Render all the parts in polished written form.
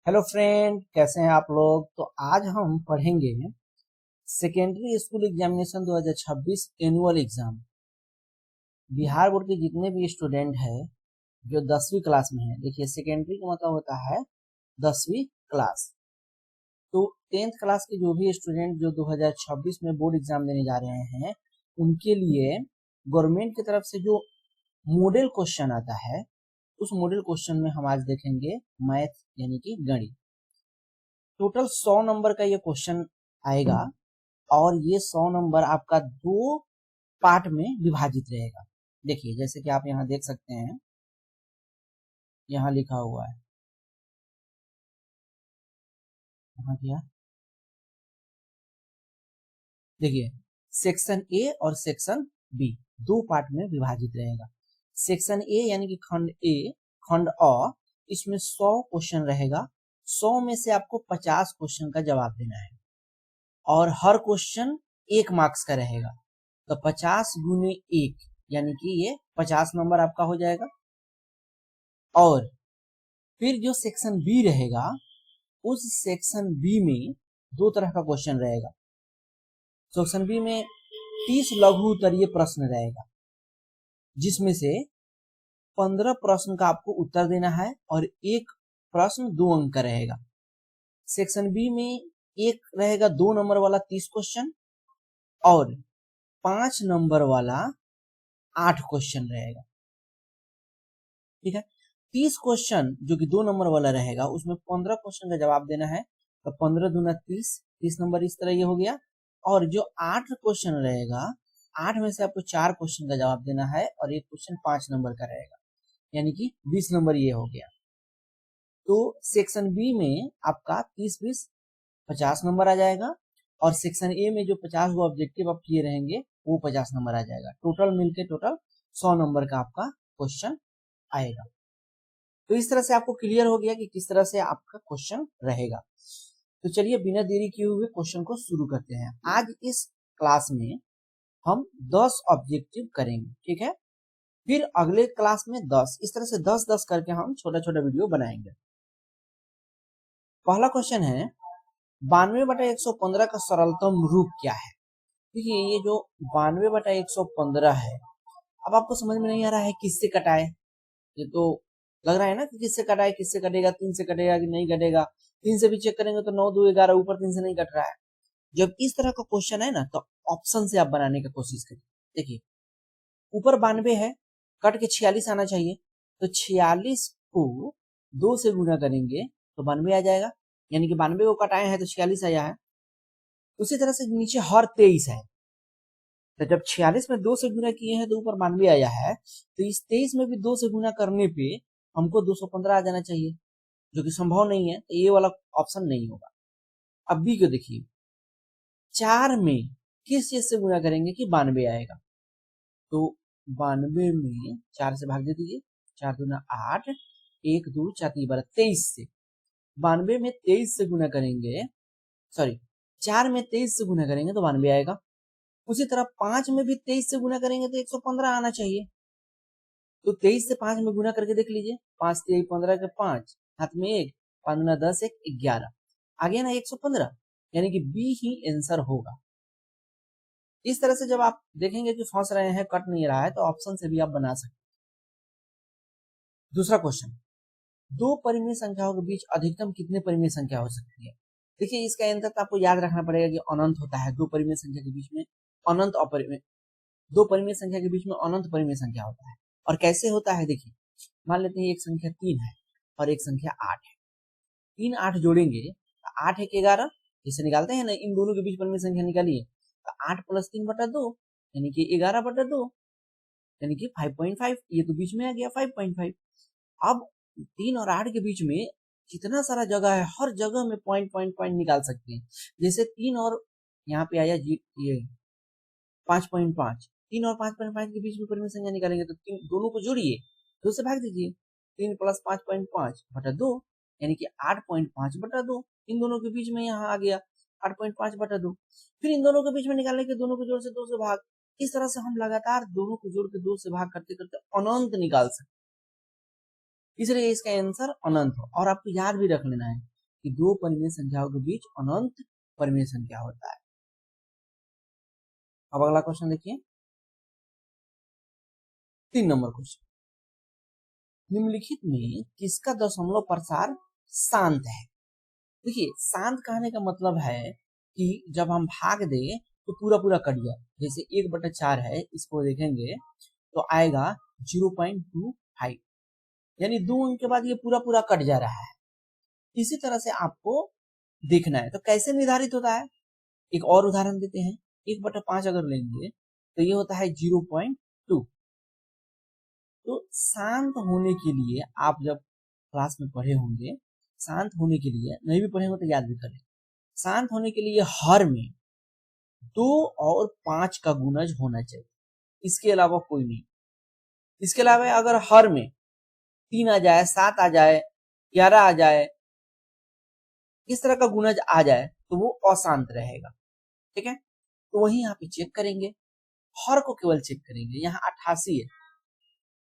Hello friend, कैसे हैं आप लोग। तो आज हम पढ़ेंगे secondary school examination 2026 annual exam. Bihar board के जितने भी स्टूडेंट हैं जो 10वीं क्लास में हैं, देखिए सेकेंडरी का मतलब होता है 10वीं क्लास। तो 10th क्लास के जो भी स्टूडेंट जो 2026 में बोर्ड एग्जाम देने जा रहे हैं, उनके लिए गवर्नमेंट की तरफ से जो मॉडल क्वेश्चन आता है, उस मॉडल क्वेश्चन में हम आज देखेंगे मैथ यानी कि गणित। टोटल 100 नंबर का ये क्वेश्चन आएगा और ये 100 नंबर आपका दो पार्ट में विभाजित रहेगा। देखिए जैसे कि आप यहाँ देख सकते हैं, यहाँ लिखा हुआ है, यहाँ क्या, देखिए सेक्शन ए और सेक्शन बी दो पार्ट में विभाजित रहेगा। सेक्शन ए यानी कि खंड ए, खंड अ, इसमें 100 क्वेश्चन रहेगा। 100 में से आपको 50 क्वेश्चन का जवाब देना है और हर क्वेश्चन 1 मार्क्स का रहेगा। तो 50 गुने 1 यानी कि ये 50 नंबर आपका हो जाएगा। और फिर जो सेक्शन बी रहेगा, उस सेक्शन बी में दो तरह का क्वेश्चन रहेगा। सेक्शन बी में 30 लघु उत्तरीय प्रश्न रहेगा, जिसमें से 15 प्रश्न का आपको उत्तर देना है और एक प्रश्न 2 अंक का रहेगा। सेक्शन बी में एक रहेगा 2 नंबर वाला 30 क्वेश्चन और 5 नंबर वाला 8 क्वेश्चन रहेगा। ठीक है, 30 क्वेश्चन जो कि 2 नंबर वाला रहेगा, उसमें 15 क्वेश्चन का जवाब देना है। तो 15 दूना 30, 30 नंबर इस तरह ये हो गया। और जो 8 क्वेश्चन रहेगा, 8 में से आपको 4 क्वेश्चन का जवाब देना है और एक क्वेश्चन 5 नंबर का रहेगा, यानी कि 20 नंबर ये हो गया। तो सेक्शन बी में आपका 30-20 50 नंबर आ जाएगा और सेक्शन ए में जो 50 वो ऑब्जेक्टिव आप किए रहेंगे वो 50 नंबर आ जाएगा। टोटल मिलके टोटल 100 नंबर का आपका क्वेश्चन आएगा। तो इस तरह से आपको क्लियर हो गया कि किस तरह से आपका क्वेश्चन रहेगा। तो चलिए बिना देरी किए हुए क्वेश्चन को शुरू करते हैं। आज इस क्लास में हम 10 ऑब्जेक्टिव करेंगे, ठीक है। फिर अगले क्लास में 10, इस तरह से 10-10 करके हम छोटा छोटा वीडियो बनाएंगे। पहला क्वेश्चन है 92/115 का सरलतम रूप क्या है। देखिए ये जो 92/115 है, अब आपको समझ में नहीं आ रहा है किससे कटाए। ये तो लग रहा है ना कि किससे कटाए, किससे कटेगा, 3 से कटेगा कि नहीं कटेगा। 3 से भी चेक करेंगे तो 9 2 11, ऊपर 3 से नहीं कट रहा है। जब इस तरह का क्वेश्चन है ना, तो ऑप्शन से आप बनाने की कोशिश करिए। देखिए ऊपर 92 है, कट के 46 आना चाहिए। तो 46 को 2 से गुना करेंगे तो 92 आ जाएगा, यानी कि 92 को कटाए हैं तो 46 आया है। उसी तरह से नीचे हर 23 है, तो जब 46 में 2 से गुना किए हैं तो ऊपर 92 आया है। तो इस 23 में भी 2 से गुना करने पे हमको 215 आ जाना चाहिए, जो कि संभव नहीं है, तो ये वाला ऑप्शन नहीं होगा। अब बी को देखिए, 4 में किस चीज से गुना करेंगे कि 92 आएगा। तो 92 में 4 से भाग दे दीजिए, 4 दूना 8, 1 2 4 3 12, 23 से 92 में 23 से गुना करेंगे, सॉरी 4 में 23 से गुना करेंगे तो 92 आएगा। उसी तरह 5 में भी 23 से गुना करेंगे तो 115 आना चाहिए। तो 23 से 5 में गुना करके देख लीजिए, 5 3 15 के 5, हाथ में 1, 5 दूना 10, 1 11, आ गया ना 115, यानी कि बी ही आंसर होगा। इस तरह से जब आप देखेंगे कि फंस रहे हैं, कट नहीं रहा है, तो ऑप्शन से भी आप बना सकते हैं। दूसरा क्वेश्चन, दो परिमेय संख्याओं के बीच अधिकतम कितने परिमेय संख्या हो सकती है। देखिए इसका आंसर तो आपको याद रखना पड़ेगा कि अनंत होता है। दो परिमेय संख्या के बीच में अनंत अपरिमेय, दो परिमेय संख्या के बीच में अनंत परिमेय संख्या होता है। और कैसे होता है, देखिए मान लेते हैं एक संख्या 3 है और एक संख्या 8 है। 3 8 जोड़ेंगे तो 8 1 11, इसे निकालते हैं ना, इन दोनों के बीच परिमेय संख्या निकालिए तो 8 + 3/2 यानी कि 11/2, यानी कि 5.5। ये तो बीच में आ गया 5.5। अब 3 और 8 के बीच में जितना सारा जगह है, हर जगह में पॉइंट पॉइंट पॉइंट निकाल सकते हैं। जैसे 3 और यहाँ पे आया ये 5.5, 3 और 5.5 के बीच में परिमेय संख्या निकालेंगे तो दोनों को जोड़िए, 2 से भाग दीजिए, 3 + 5.5/2 यानी कि 8.5/2। इन दोनों के बीच में यहाँ आ गया 8.5/2। फिर इन दोनों के बीच में निकालने के दोनों को जोड़ से 2 से भाग। इस तरह से हम लगातार दोनों को जोड़ के 2 से भाग करते करते अनंत निकाल सकते। इसलिए इसका आंसर अनंत हो। और आपको याद भी रख लेना है कि दो परिमेय संख्याओं के बीच अनंत परिमेय संख्या होता है। अब अगला क्वेश्चन देखिए, 3 नंबर क्वेश्चन, निम्नलिखित में किसका दशमलव प्रसार शांत है? देखिए, शांत कहने का मतलब है कि जब हम भाग दें तो पूरा पूरा कट जाए। जैसे 1/4 है, इसको देखेंगे तो आएगा 0.25, यानी 2 अंक के बाद ये पूरा पूरा कट जा रहा है। इसी तरह से आपको देखना है। तो कैसे निर्धारित होता है, एक और उदाहरण देते हैं। 1/5 अगर लेंगे तो ये होता है 0.2। तो शांत होने के लिए आप जब क्लास में पढ़े होंगे, शांत होने के लिए, नहीं भी पढ़े होंगे तो याद भी करें, शांत होने के लिए हर में 2 और 5 का गुणज होना चाहिए, इसके अलावा कोई नहीं। इसके अलावा अगर हर में 3 आ जाए, 7 आ जाए, 11 आ जाए, इस तरह का गुणज आ जाए तो वो अशांत रहेगा। ठीक है, तो वही यहाँ पे चेक करेंगे, हर को केवल चेक करेंगे। यहाँ 88 है,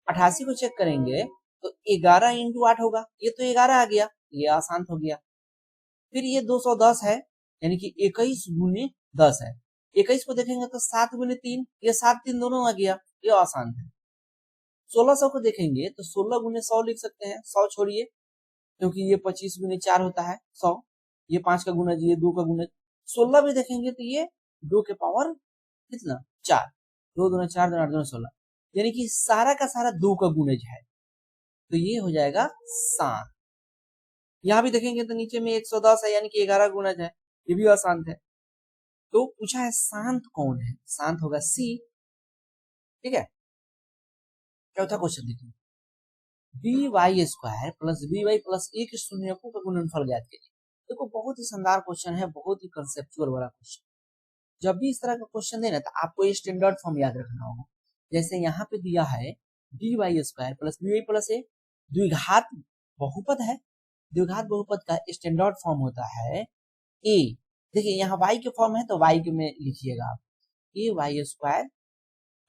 88 को चेक करेंगे तो 11 × 8 होगा, ये तो 11 आ गया, ये अशांत हो गया। फिर ये 210 है, यानी कि 21 × 10 है। 21 को देखेंगे तो 7 × 3, ये 7 3 दोनों आ गया, ये अशांत है। 1600 को देखेंगे तो 16 × 100 लिख सकते हैं, 100 छोड़िए क्योंकि ये 25 × 4 होता है 100, ये 5 का गुणज, ये 2 का गुणज। 16 भी देखेंगे तो ये 2 के पावर कितना, 4, 2 दूना 4, 2 8 2 16, यानी कि सारा का सारा 2 का गुणज है, तो ये हो जाएगा शांत। यहाँ भी देखेंगे तो नीचे में 110 है, यानी कि 11 गुणज है, ये भी अशांत है। तो पूछा है शांत कौन है, शांत होगा सी। ठीक है, चौथा क्वेश्चन देखिए, by² plus by plus a के शून्यकों का गुणनफल ज्ञात कीजिए। देखो, बहुत ही शानदार क्वेश्चन है, बहुत ही कंसेप्चुअल वाला क्वेश्चन। जब भी इस तरह का क्वेश्चन देना तो आपको ये स्टैंडर्ड फॉर्म याद रखना होगा। जैसे यहाँ पे दिया है by² plus by plus a, द्विघात बहुपद है, द्विघात बहुपद का स्टैंडर्ड फॉर्म होता है a। देखिए यहाँ y के फॉर्म है तो y के में लिखिएगा आप, ay²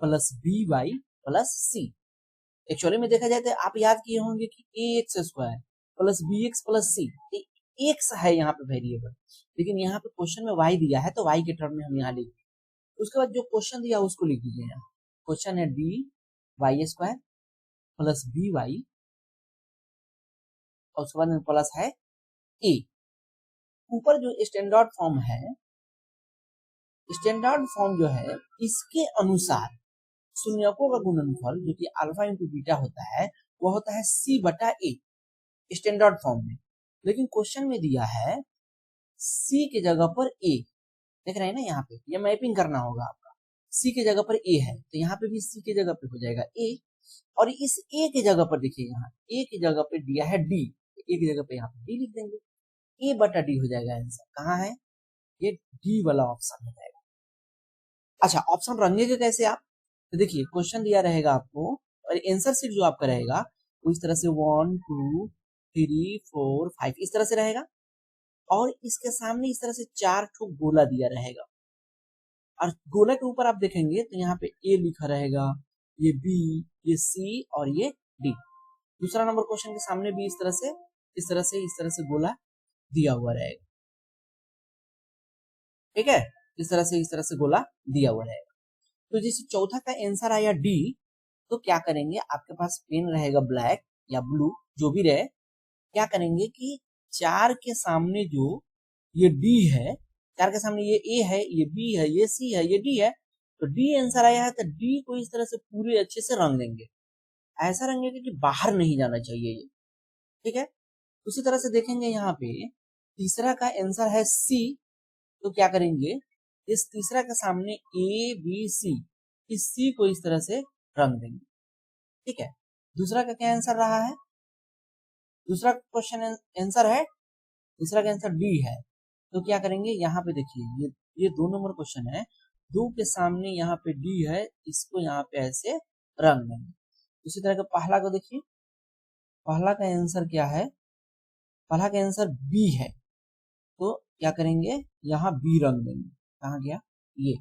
plus by plus c। Actually में देखा जाए तो आप याद किए होंगे कि ax² plus bx plus c, x है यहाँ पे वेरिएबल, लेकिन यहाँ पे क्वेश्चन में y दिया है तो y के टर्म में हम यहाँ लिख, उसके बाद जो क्वेश्चन दिया उसको लिख दीजिए। यहाँ क्वेश्चन है by² प्लस by और उसके बाद प्लस है a। ऊपर जो स्टैंडर्ड फॉर्म है, स्टैंडर्ड फॉर्म जो है इसके अनुसार शून्यकों का गुणनफल जो कि अल्फा इंटू बीटा होता है वो होता है c/a स्टैंडर्ड फॉर्म में। लेकिन क्वेश्चन में दिया है c के जगह पर a, देख रहे हैं ना, यहाँ पे ये मैपिंग करना होगा आपका। c के जगह पर a है तो यहाँ पे भी c के जगह पे हो जाएगा a, और इस a के जगह पर देखिए यहाँ a की जगह पे दिया है d, a की जगह पे यहाँ पे d लिख देंगे, a/d हो जाएगा आंसर। कहाँ है ये, डी वाला ऑप्शन हो जाएगा। अच्छा, ऑप्शन रंगेंगे कैसे आप, तो देखिए क्वेश्चन दिया रहेगा आपको और आंसर शीट जो आपका रहेगा वो इस तरह से 1 2 3 4 5 इस तरह से रहेगा, और इसके सामने इस तरह से 4 ठो गोला दिया रहेगा, और गोला के ऊपर आप देखेंगे तो यहाँ पे ए लिखा रहेगा, ये बी, ये सी और ये डी। दूसरा नंबर क्वेश्चन के सामने भी इस तरह से गोला दिया हुआ रहेगा। ठीक है, इस तरह से गोला दिया हुआ रहेगा। तो जैसे चौथा का आंसर आया डी, तो क्या करेंगे, आपके पास पेन रहेगा ब्लैक या ब्लू जो भी रहे, क्या करेंगे कि 4 के सामने जो ये डी है, 4 के सामने ये ए है, ये बी है, ये सी है, ये डी है, तो डी आंसर आया है तो डी को इस तरह से पूरे अच्छे से रंग देंगे, ऐसा रंगेंगे कि बाहर नहीं जाना चाहिए ये। ठीक है, उसी तरह से देखेंगे यहाँ पे तीसरा का आंसर है सी, तो क्या करेंगे, इस तीसरा के सामने ए बी सी, इस सी को इस तरह से रंग देंगे। ठीक है, दूसरा का क्या आंसर रहा है, दूसरा क्वेश्चन आंसर है, दूसरा का आंसर डी है, तो क्या करेंगे, यहाँ पे देखिए ये 2 नंबर क्वेश्चन है, 2 के सामने यहाँ पे डी है, इसको यहाँ पे ऐसे रंग देंगे। उसी तरह का पहला को देखिए, पहला का आंसर क्या है, पहला का आंसर बी है, तो क्या करेंगे, यहाँ बी रंग देंगे। कहाँ गया, ये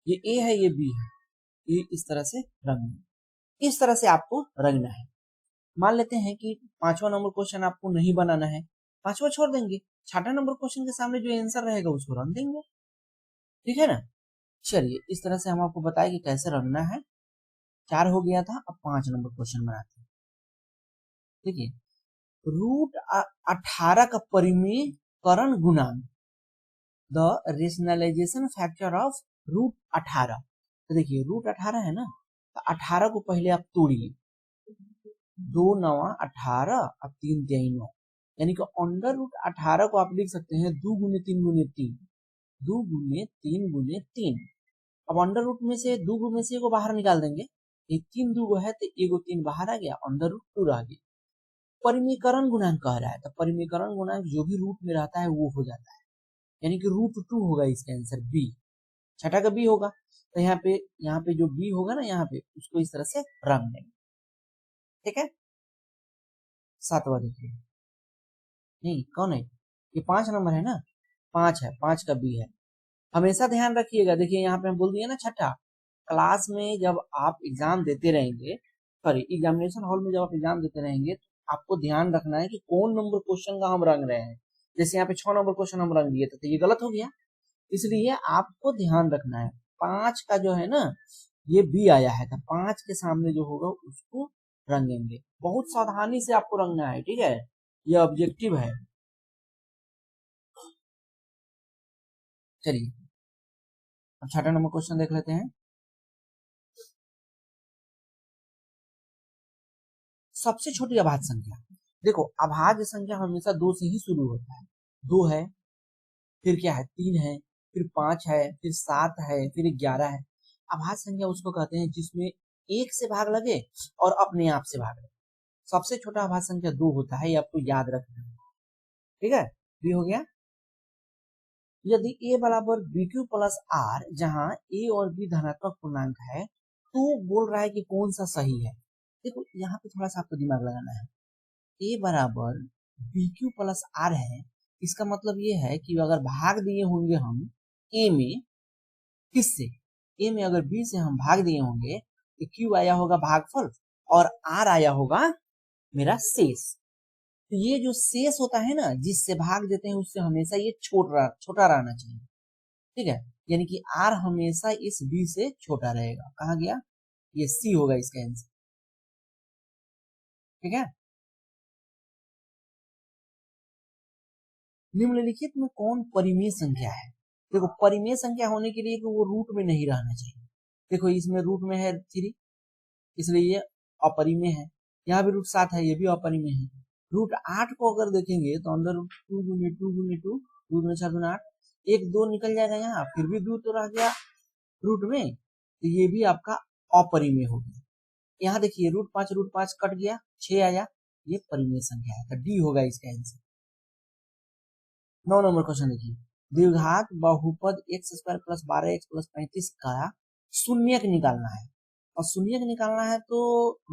ए है, ये बी है, ये इस तरह से रंगना, इस तरह से आपको रंगना है। मान लेते हैं कि 5वां नंबर क्वेश्चन आपको नहीं बनाना है, 5वां छोड़ देंगे, 6वां नंबर क्वेश्चन के सामने जो आंसर रहेगा उसको रख देंगे, ठीक है ना। चलिए इस तरह से हम आपको बताएं कि कैसे रखना है। 4 हो गया था, अब 5 नंबर क्वेश्चन बनाते हैं। ठीक है, रूट 18 का परिमेयकरण गुणांक, the rationalisation factor of root 18। तो देखिए रूट 18 है ना, तो 18 को पहले आप तोड़िए, 2 9 18 और 3 3 9, यानी कि अंडर रूट 18 को आप लिख सकते हैं 2 गुने 3 गुने 3, 2 गुने 3 गुने 3। अब अंडर रूट में से 2 में से एगो बाहर निकाल देंगे, ये 3 2 है तो एगो 3 बाहर आ गया, अंडर रूट 2 रह गया। परिमीकरण गुणांक कह रहा है, तो परिमीकरण गुणांक जो भी रूट में रहता है वो हो जाता है, यानी कि रूट 2 होगा इसका आंसर बी, छठा का बी होगा। तो यहाँ पे जो बी होगा ना, यहाँ पे उसको इस तरह से रंग देंगे, ठीक है। 7वां देखिए, नहीं कौन है ये, 5 नंबर है ना, 5 है, 5 का बी है। हमेशा ध्यान रखिएगा, देखिए यहाँ पे हम बोल दिए ना छठा, क्लास में जब आप एग्जाम देते रहेंगे, सॉरी एग्जामिनेशन हॉल में जब आप एग्जाम देते रहेंगे, तो आपको ध्यान रखना है कि कौन नंबर क्वेश्चन का हम रंग रहे हैं। जैसे यहाँ पे 6 नंबर क्वेश्चन हम रंग दिए थे, तो ये गलत हो गया, इसलिए आपको ध्यान रखना है। 5 का जो है ना, ये बी आया है, तो 5 के सामने जो होगा उसको रंगेंगे, बहुत सावधानी से आपको रंगना है, ठीक है, ये ऑब्जेक्टिव है। चलिए अब 6वां नंबर क्वेश्चन देख लेते हैं। सबसे छोटी अभाज्य संख्या, देखो अभाज्य संख्या हमेशा 2 से ही शुरू होता है, 2 है, फिर क्या है 3 है, फिर 5 है, फिर 7 है, फिर 11 है। अभाज्य संख्या उसको कहते हैं जिसमें 1 से भाग लगे और अपने आप से भाग लगे। सबसे छोटा अभाज्य संख्या 2 होता है, ये आपको याद रखना है, ठीक है। बी हो गया, यदि a बराबर बी क्यू प्लस आर, जहां a और b धनात्मक पूर्णांक है, तो बोल रहा है कि कौन सा सही है। देखो यहाँ पे थोड़ा सा आपको दिमाग लगाना है, a बराबर बी क्यू प्लस आर है, इसका मतलब ये है कि अगर भाग दिए होंगे हम a में, किससे, a में अगर b से हम भाग दिए होंगे, तो q आया होगा भागफल और r आया होगा मेरा शेष। तो ये जो शेष होता है ना, जिससे भाग देते हैं, उससे हमेशा ये छोटा रहना चाहिए, ठीक है, यानी कि r हमेशा इस b से छोटा रहेगा। कहा गया, ये c होगा इसका आंसर, ठीक है। निम्नलिखित में कौन परिमेय संख्या है, देखो परिमेय संख्या होने के लिए तो वो रूट में नहीं रहना चाहिए। देखो इसमें रूट में है 3, इसलिए ये अपरिमेय है, यहाँ भी रूट 7 है, ये भी अपरिमेय है। रूट 8 को अगर देखेंगे तो अंदर रूट 2 गुने 2 गुने 2, 2 गुने 4 गुने 8, 1 2 निकल जाएगा यहाँ, फिर भी 2 तो रह गया रूट में, तो ये भी आपका अपरिमेय हो गया। यहाँ देखिए रूट 5 कट गया, 6 आया, ये परिमेय संख्या है, तो डी होगा इसका आंसर। 9 नंबर क्वेश्चन देखिए, द्विघात बहुपद x square plus 12x plus 35 का शून्यक निकालना है, और शून्यक निकालना है तो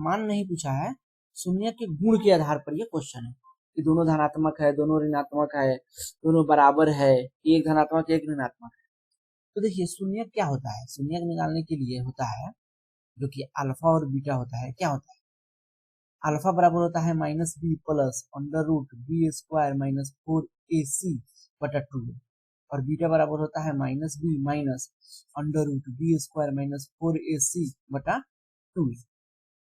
मान नहीं पूछा है, शून्य के गुण के आधार पर ये क्वेश्चन है कि दोनों धनात्मक है, दोनों ऋणात्मक है, दोनों बराबर है, एक धनात्मक एक ऋणात्मक है। तो देखिए शून्यक क्या होता है, शून्यक निकालने के लिए होता है जो कि अल्फा और बीटा होता है। क्या होता है, अल्फा बराबर होता है minus B plus under root B square minus 4ac बटा 2, और बीटा बराबर होता है minus B minus under root B square minus 4ac बटा 2।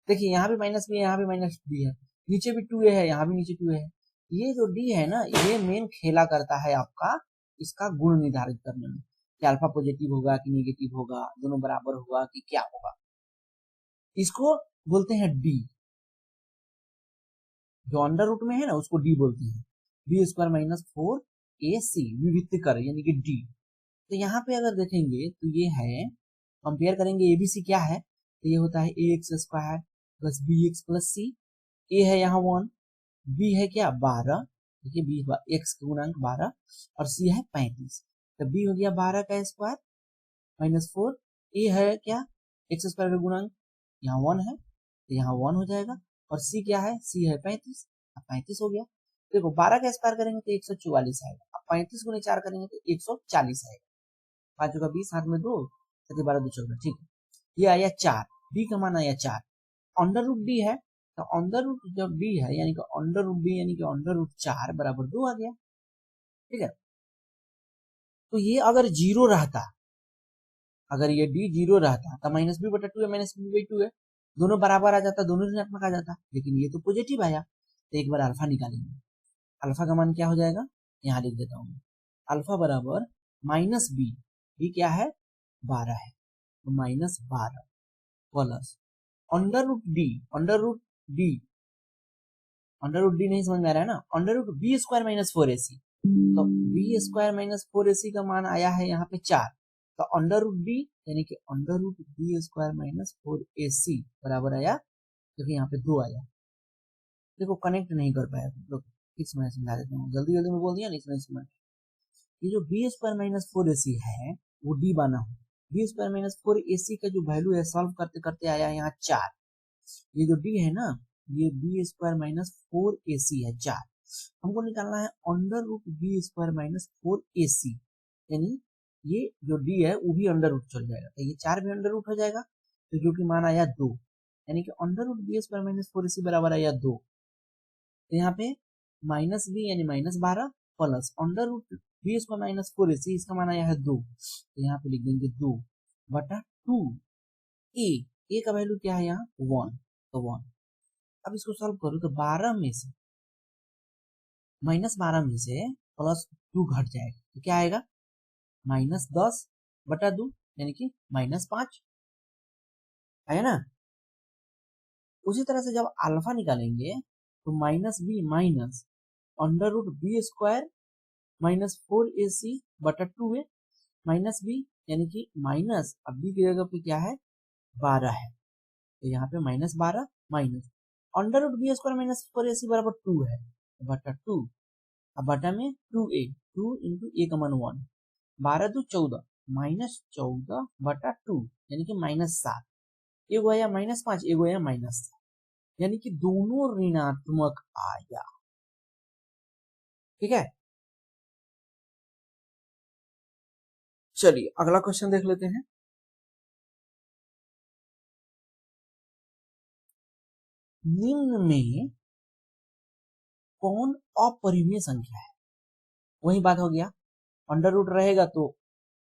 देखिए यहाँ भी माइनस बी है, यहाँ भी माइनस बी है, नीचे भी 2a है, यहाँ भी नीचे 2a है। ये जो डी है ना, ये मेन खेला करता है आपका इसका गुण निर्धारित करने में, कि अल्फा पॉजिटिव होगा कि नेगेटिव होगा, दोनों बराबर होगा कि क्या होगा, इसको बोलते हैं डी। जो अंडर रूट में है ना उसको डी बोलते हैं, बी स्क्वायर माइनस 4ac विविध कर, यानी कि डी। तो यहाँ पे अगर देखेंगे तो ये है, कंपेयर करेंगे एबीसी क्या है, तो ये होता है a x square plus b x plus c, a है यहाँ 1, बी है क्या 12, देखिए बी एक्स का गुणांक 12 और सी है 35, तो बी हो गया 12 का स्क्वायर माइनस 4, ए है क्या एक्स स्क्वायर का गुणांक यहाँ 1 है, तो यहाँ 1 हो जाएगा, और सी क्या है, सी है 35, अब 35 हो गया। देखो 12 का स्क्वायर करेंगे तो 144 आएगा, अब 35 गुने 4 करेंगे तो 140 आएगा, 5 का 20 हाथ में 2, 12 2 14, ठीक है, ये आया 4, डी का मान आया 4, अंडर रूट डी है तो अंडर रूट जब b है यानी कि अंडर रूट b यानी कि अंडर रूट 4 बराबर 2 आ गया। ठीक है, तो ये अगर जीरो रहता, अगर ये d जीरो रहता तो माइनस बी बटा 2 है, माइनस बी बाई 2 है, दोनों बराबर आ जाता, दोनों ऋणात्मक आ जाता, लेकिन ये तो पॉजिटिव आया। तो एक बार अल्फा निकालेंगे, अल्फा का मान क्या हो जाएगा, यहाँ लिख देता हूँ, अल्फा बराबर माइनस बी, बी क्या है 12 है, तो minus 12 plus under root D, under root D, under root D नहीं समझ में आ रहा है ना, under root B square minus 4ac, तो बी स्क्वायर माइनस 4ac का मान आया है यहाँ पे 4, तो अंडर रूट डी यानी कि under root B square minus 4ac बराबर आया, क्योंकि यहाँ पे 2 आया। देखो कनेक्ट नहीं कर पाया लोग, फिक्स मैं समझा देता हूँ, जल्दी जल्दी में बोल दिया नहीं समझ। ये जो बी स्क्वायर माइनस 4ac है वो डी बना हो, बी स्क्वायर माइनस 4ac का जो वैल्यू है सॉल्व करते करते आया यहाँ 4, ये जो डी है ना ये बी स्क्वायर माइनस 4ac है 4, हमको निकालना है under root B square minus 4ac, यानी ये जो डी है वो भी अंडर रूट चल जाएगा, तो ये 4 भी अंडर रूट हो जाएगा, तो जो कि मान आया 2, यानी कि under root B square minus 4ac बराबर आया 2, तो यहाँ पे माइनस बी यानी minus 12 plus under root B square minus 4ac, इसका मान आया है 2, तो यहाँ पे लिख देंगे 2 बटा 2, ए का वैल्यू क्या है यहाँ 1, तो 1। अब इसको सॉल्व करो तो 12 में से माइनस 12 में से प्लस 2 घट जाएगा, तो क्या आएगा माइनस 10 बटा 2 यानी कि माइनस 5 है ना। उसी तरह से जब अल्फा निकालेंगे तो minus B minus under root B square minus 4ac बटा 2 है, माइनस बी यानी कि माइनस, अब बी की जगह पे क्या है 12 है, तो यहाँ पे minus 12 minus under root B square minus 4ac बराबर 2 है बटा 2, अब बटा में 2a, 2 इंटू ए का मान 1, 12 2 14 माइनस 14 बटा 2 यानी कि माइनस 7, एगो आया माइनस 5 एगो आया माइनस 7, यानी कि दोनों ऋणात्मक आया। ठीक है, चलिए अगला क्वेश्चन देख लेते हैं। निम्न में कौन अपरिमेय संख्या है, वही बात हो गया, अंडर रूट रहेगा तो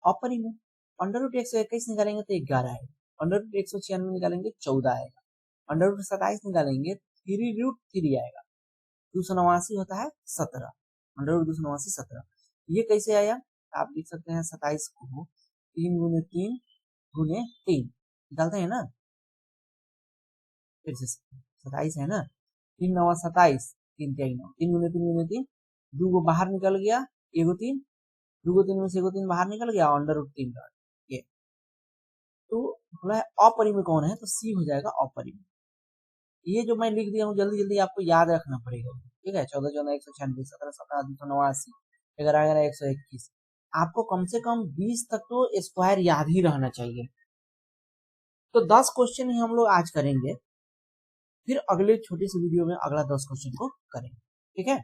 अपरिमेय, अंडर रूट 121 निकालेंगे तो 11 आएगा, अंडर रूट 196 निकालेंगे 14 आएगा, अंडर रूट 27 निकालेंगे 3 रूट 3 आएगा, 289 होता है 17, अंडर रूट 289 17, ये कैसे आया आप लिख सकते हैं 27 को 3 गुने 3 गुने 3 निकालते हैं ना, फिर से 27 है ना, 3 9 27 3 3 9, 3 गुने 3 गुने 3, 2 को बाहर निकल गया, एगो 3, 2 को 3 में से एगो 3 बाहर निकल गया, अंडर रूट 3 का ये, तो बोला है अपरिमेय कौन है, तो सी हो जाएगा अपरिमेय। ये जो मैं लिख दिया हूँ जल्दी जल्दी आपको याद रखना पड़ेगा। ठीक है, 14 14 196 17 17 289 11 11 121, आपको कम से कम 20 तक तो स्क्वायर याद ही रहना चाहिए। तो 10 क्वेश्चन ही हम लोग आज करेंगे, फिर अगले छोटी सी वीडियो में अगला 10 क्वेश्चन को करेंगे। ठीक है।